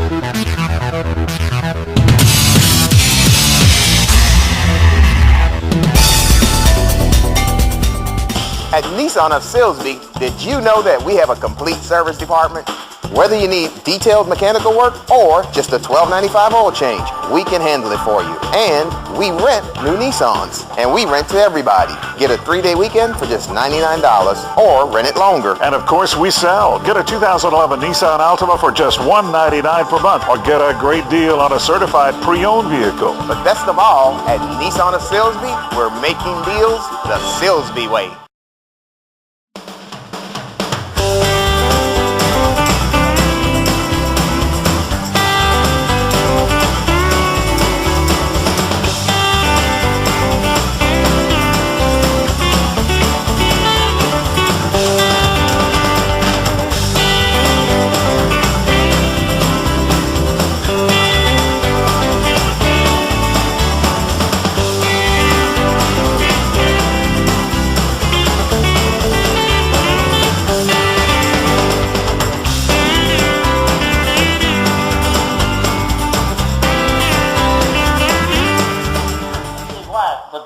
At Nissan of SportsSpeak, did you know that we have a complete service department? Whether you need detailed mechanical work or just a $12.95 oil change, we can handle it for you. And we rent new Nissans, and we rent to everybody. Get a 3-day weekend for just $99 or rent it longer. And of course we sell. Get a 2011 Nissan Altima for just $199 per month, or get a great deal on a certified pre-owned vehicle. But best of all, at Nissan of SportsSpeak, we're making deals the SportsSpeak way.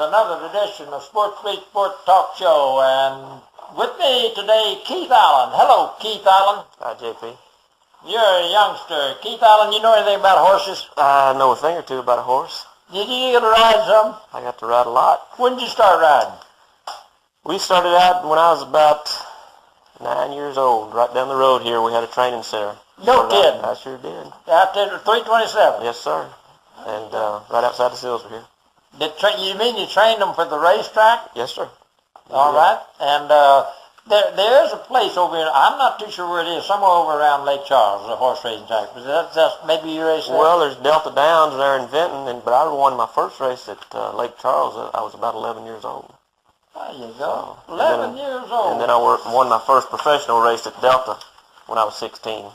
Another edition of SportsSpeak Sports Talk Show, and with me today, Keith Allen. Hello, Keith Allen. Hi, JP. You're a youngster. Keith Allen, you know anything about horses? I know a thing or two about a horse. Did you get to ride some? I got to ride a lot. When did you start riding? We started out when I was about 9 years old. Right down the road here, we had a training center. No kidding. I sure did. Out there at 327? Yes, sir. And right outside the Silver here. You mean you trained them for the racetrack? Yes, sir. All right. And there is a place over here. I'm not too sure where it is. Somewhere over around Lake Charles, a horse racing track. But that's maybe you race there? Well, there's Delta Downs there in Vinton, but I won my first race at Lake Charles. I was about 11 years old. There you go. 11 years old. And then I won my first professional race at Delta when I was 16.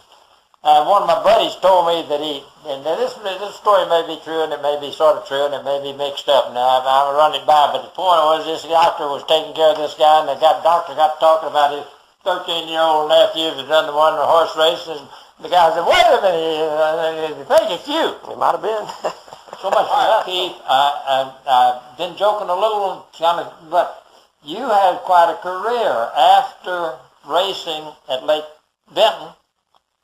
One of my buddies told me that and this story may be true, and it may be sort of true, and it may be mixed up. Now, I've run it by, but the point was this doctor was taking care of this guy, and the doctor got talking about his 13-year-old nephew who done the one horse race, and the guy said, wait a minute, I think it's you. It might have been. So much for that, Keith. I've been joking a little, but you had quite a career after racing at Lake Benton.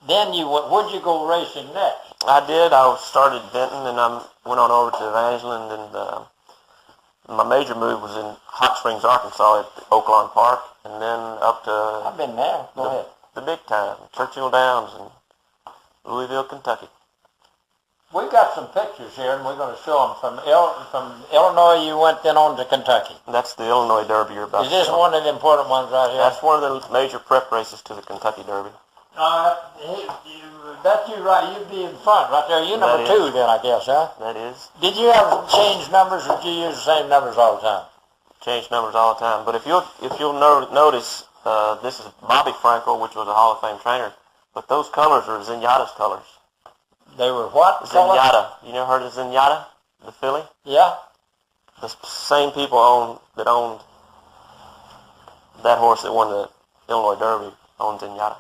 Then where'd you go racing next? I did. I started at Benton, and I went on over to Evangeline, and my major move was in Hot Springs, Arkansas at Oaklawn Park, and then up to... I've been there. Go ahead. The big time, Churchill Downs and Louisville, Kentucky. We've got some pictures here, and we're going to show them. From Illinois, you went then on to Kentucky. That's the Illinois Derby you're about to show. Is this one of the important ones right here? That's one of the major prep races to the Kentucky Derby. That's you right. You'd be in front right there. You're number 2 then, I guess, huh? That is. Did you have changed numbers, or did you use the same numbers all the time? Change numbers all the time. But if you'll notice, this is Bobby Frankel, which was a Hall of Fame trainer. But those colors are Zenyatta's colors. They were what? Zenyatta. You never heard of Zenyatta, the filly? Yeah. The same people that owned that horse that won the Illinois Derby owned Zenyatta.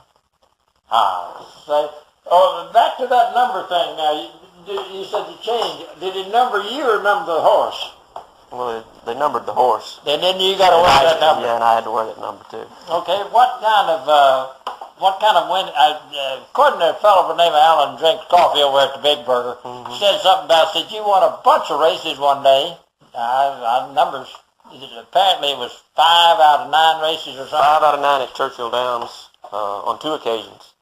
Back to that number thing now. You said you changed. Did it number you or number the horse? Well, they numbered the horse. And then you got to wear that number. Yeah, and I had to wear that number too. Okay, what kind of wind? According to a fellow by the name of Alan drinks coffee over at the Big Burger, said something about you won a bunch of races one day. Numbers. Apparently it was 5 out of 9 races or something. 5 out of 9 at Churchill Downs on 2 occasions.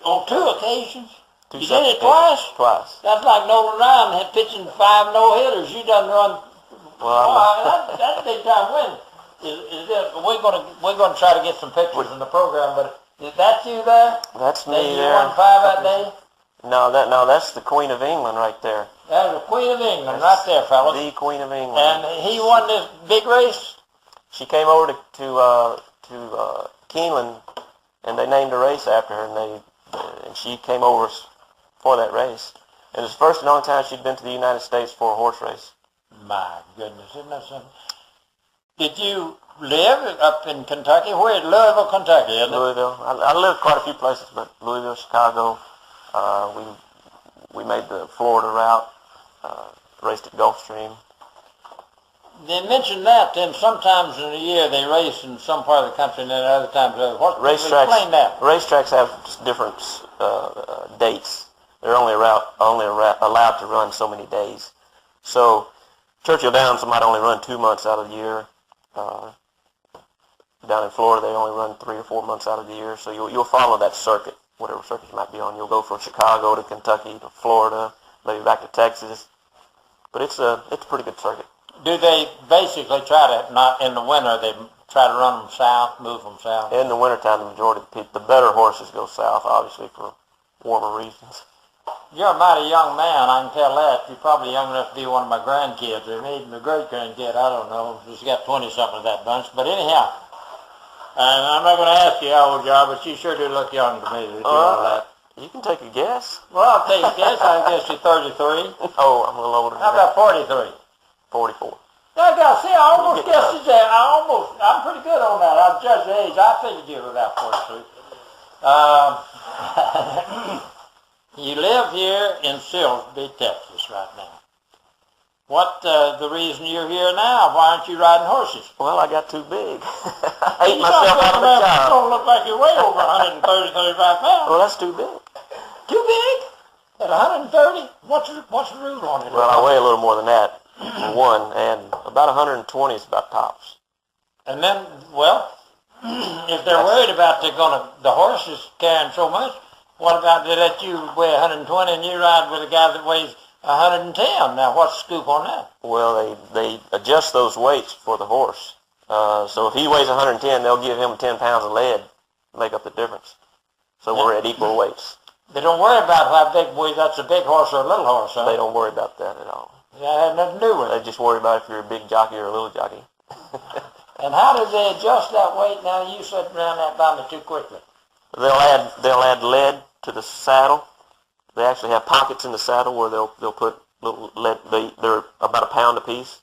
On 2 occasions? You did it twice? Twice. That's like Nolan Ryan pitching 5 no-hitters. You done run. Well, that's a big time win. We're going to try to get some pictures in the program, but is that you there? That's me there. You won 5 that day? No, that's the Queen of England right there. That's the Queen of England right there, fellas. The Queen of England. And he won this big race? She came over to Keeneland, and they named a race after her, and she came over for that race. And it's the first and only time she'd been to the United States for a horse race. My goodness, isn't that something? Did you live up in Kentucky? Where? Louisville, Kentucky, isn't it? Louisville. I lived quite a few places, but Louisville, Chicago, We made the Florida route, raced at Gulfstream. They mentioned that, then sometimes in a year they race in some part of the country and then other times other. Explain that. Racetracks have different dates. They're only allowed to run so many days. So Churchill Downs might only run 2 months out of the year. Down in Florida, they only run 3 or 4 months out of the year. So you'll follow that circuit, whatever circuit you might be on. You'll go from Chicago to Kentucky to Florida, maybe back to Texas. But it's a pretty good circuit. Do they basically try to, not in the winter, they try to run them south, move them south? In the wintertime, the majority of the better horses go south, obviously, for warmer reasons. You're a mighty young man, I can tell that. You're probably young enough to be one of my grandkids, or maybe my great-grandkid, I don't know. He's got 20-something of that bunch. But anyhow, and I'm not going to ask you how old you are, but you sure do look young to me. That. You can take a guess. Well, I'll take a guess. I guess you're 33. Oh, I'm a little older than How about 43? 44. I almost guessed it there. I'm pretty good on that. I'll judge the age. I figured you were about 43. You live here in Silsbee, Texas right now. What the reason you're here now? Why aren't you riding horses? Well, I got too big. I ate myself out of the job. You don't look like you're way over 130, 35 pounds. Well, that's too big. Too big? At 130? What's the rule on it? Well, I weigh a little more than that. One, and about 120 is about tops. And then, well, if they're worried about the horses carrying so much, what about they let you weigh 120 and you ride with a guy that weighs 110? Now, what's the scoop on that? Well, they adjust those weights for the horse. So if he weighs 110, they'll give him 10 pounds of lead to make up the difference. So we're at equal weights. They don't worry about how big that's a big horse or a little horse, huh? They don't worry about that at all. Yeah, it had nothing to do with it. They just worry about if you're a big jockey or a little jockey. And how do they adjust that weight? Now, you said around that by me too quickly. They'll add lead to the saddle. They actually have pockets in the saddle where they'll put little lead. They're about a pound apiece.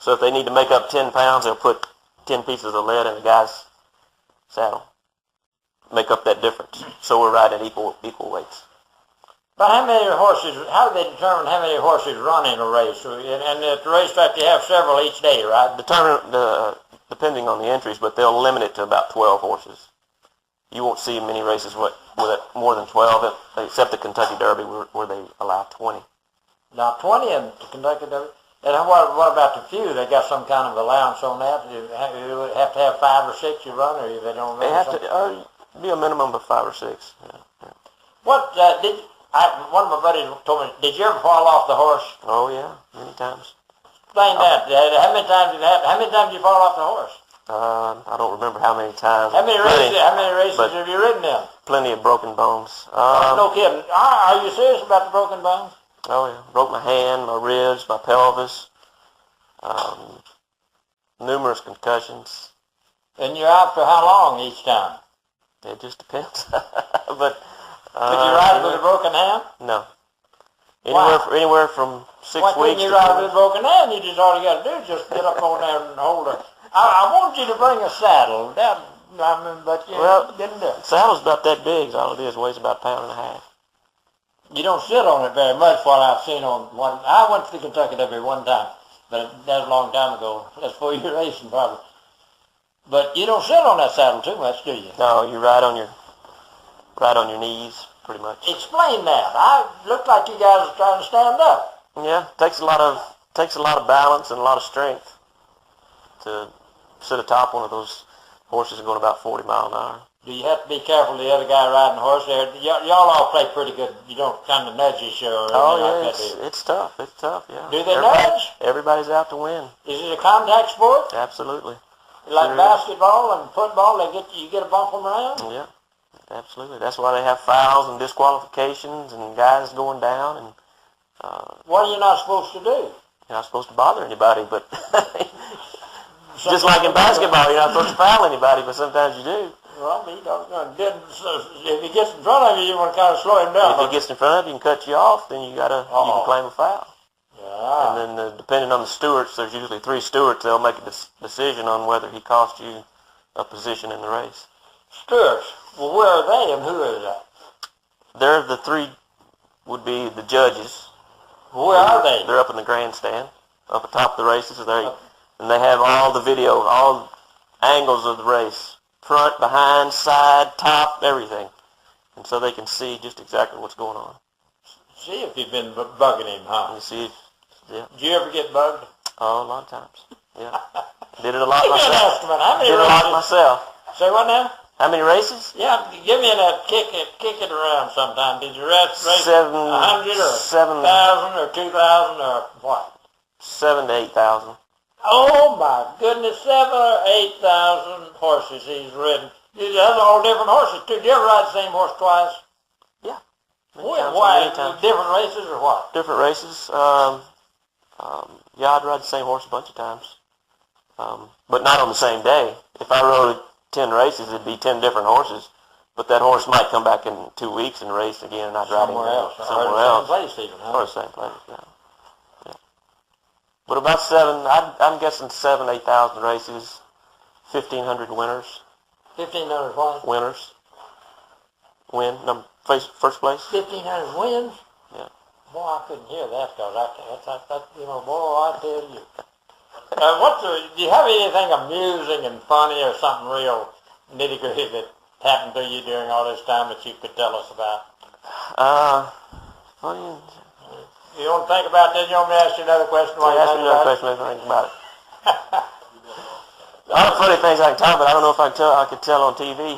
So if they need to make up 10 pounds, they'll put 10 pieces of lead in the guy's saddle. Make up that difference. So we're riding equal weights. But how do they determine how many horses run in a race? And at the racetrack, you have several each day, right? Depending on the entries, but they'll limit it to about 12 horses. You won't see many races with more than 12, except the Kentucky Derby where they allow 20. Now, 20 in the Kentucky Derby? And what about the few? They got some kind of allowance on that? You have to have 5 or 6 you run, or they don't run? They have to be a minimum of 5 or 6. Yeah. What one of my buddies told me, did you ever fall off the horse? Oh yeah, many times. Explain that. How many times did you fall off the horse? I don't remember how many times. How many races have you ridden in? Plenty of broken bones. No kidding. Are you serious about the broken bones? Oh yeah, broke my hand, my ribs, my pelvis, numerous concussions. And you're out for how long each time? It just depends. But could you ride with a broken hand? No. Anywhere from 6 weeks. Why couldn't you ride with a broken hand? All you got to do is just get up on there and hold her. I wanted you to bring a saddle. But you didn't do it. The saddle's about that big. All it is weighs about a pound and a half. You don't sit on it very much. What I've seen on one. I went to the Kentucky Derby one time, but that was a long time ago. That's 4 year racing probably. But you don't sit on that saddle too much, do you? No, you ride on your knees, pretty much. Explain that. I look like you guys are trying to stand up. Yeah, takes a lot of balance and a lot of strength to sit atop one of those horses going about 40 miles an hour. Do you have to be careful of the other guy riding the horse there? Y'all all play pretty good. You don't kind of nudge each other or anything like that, it's tough. It's tough, yeah. Do they nudge? Everybody's out to win. Is it a contact sport? Absolutely. Like basketball and football, you get a bump them around? Yeah, absolutely. That's why they have fouls and disqualifications and guys going down. And what are you not supposed to do? You're not supposed to bother anybody, but just like in basketball, you're not supposed to foul anybody, but sometimes you do. Well, if he gets in front of you, you want to kind of slow him down. If he gets in front of you and cut you off, then you can claim a foul. Yeah. And then depending on the stewards, there's usually 3 stewards. They'll make a decision on whether he cost you a position in the race. Stewards. Well, where are they and who is that? They're the 3 would be the judges. Where are they? They're up in the grandstand, up atop the races. And they have all the video, all angles of the race, front, behind, side, top, everything. And so they can see just exactly what's going on. See if you've been bugging him, huh? You see, yeah. Did you ever get bugged? Oh, a lot of times. Yeah. Did it a lot Give me an myself. estimate. How many Did it a lot races? myself. Say what now? How many races? Yeah, give me that kick it around sometime. Did you race 700 100 or 7,000 1,000 or 2,000 or what? 7,000 to 8,000. Oh my goodness, 7,000 or 8,000 horses he's ridden. Those are all different horses too. Did you ever ride the same horse twice? Yeah. Why? Different races or what? Different races. Yeah, I'd ride the same horse a bunch of times. But not on the same day. If I rode 10 races, it'd be 10 different horses. But that horse might come back in 2 weeks and race again, and I'd ride him somewhere else. Or the same place even, huh? Or the same place, yeah. But about I'm guessing 7,000, 8,000 races, 1,500 winners. 1,500 what? Winners. First place. 1,500 wins? Yeah. Boy, I couldn't hear that because I tell you. Do you have anything amusing and funny or something real nitty-gritty that happened to you during all this time that you could tell us about? Funny. You want to think about that? You want me to ask you another question while you Ask me another question, maybe think about it. A lot of funny things I can tell, but I don't know if I can tell on TV.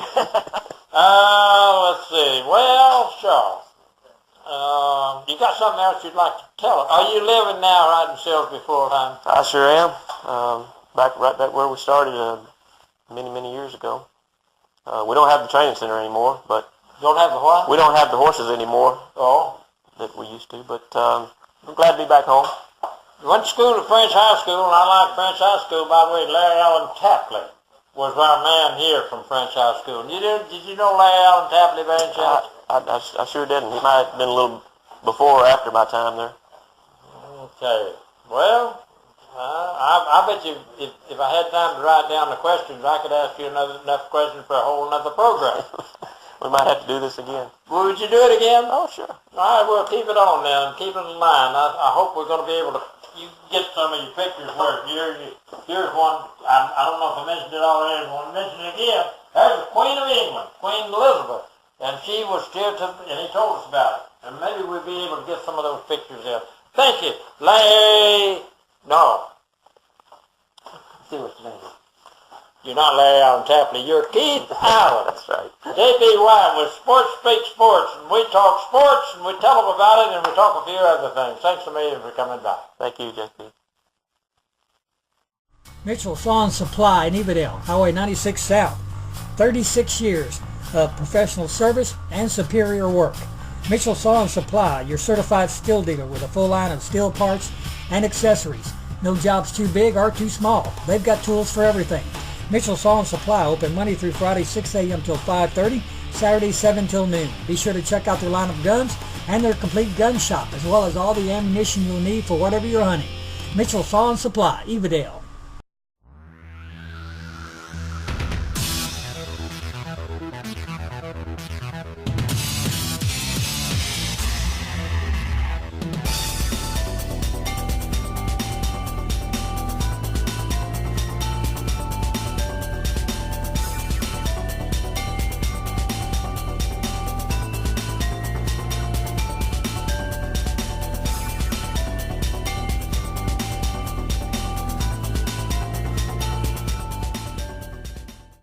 Let's see. Well, sure. You got something else you'd like to tell us? Are you living now riding sills before time? I sure am. Right back where we started many, many years ago. We don't have the training center anymore, but... Don't have the what? We don't have the horses anymore. Oh. That we used to, but I'm glad to be back home. Went to school at French High School, and I like French High School. By the way, Larry Allen Tapley was our man here from French High School. Did you know Larry Allen Tapley by any chance? I sure didn't. He might have been a little before or after my time there. Okay. Well, I bet you if I had time to write down the questions, I could ask you enough questions for a whole another program. We might have to do this again. Well, would you do it again? Oh, sure. All right, well, keep it on now and keep it in line. I hope we're going to be able to get some of your pictures where here's one. I don't know if I mentioned it already, but I want to mention it again. There's the Queen of England, Queen Elizabeth, and she was here and he told us about it. And maybe we'll be able to get some of those pictures in. Thank you. Larry. No. Let's see what's the name. You're not Larry Allen Tapley, you're Keith Allen. That's right. J.B. White with SportsSpeak Sports, and we talk sports, and we tell them about it, and we talk a few other things. Thanks a million for coming by. Thank you, J.B. Mitchell Sawn Supply in Evadale, Highway 96 South. 36 years of professional service and superior work. Mitchell Sawn Supply, your certified steel dealer with a full line of steel parts and accessories. No job's too big or too small. They've got tools for everything. Mitchell Sawn Supply, open Monday through Friday, 6 a.m. till 5:30, Saturday, 7 till noon. Be sure to check out their line of guns and their complete gun shop, as well as all the ammunition you'll need for whatever you're hunting. Mitchell Sawn Supply, Evadale.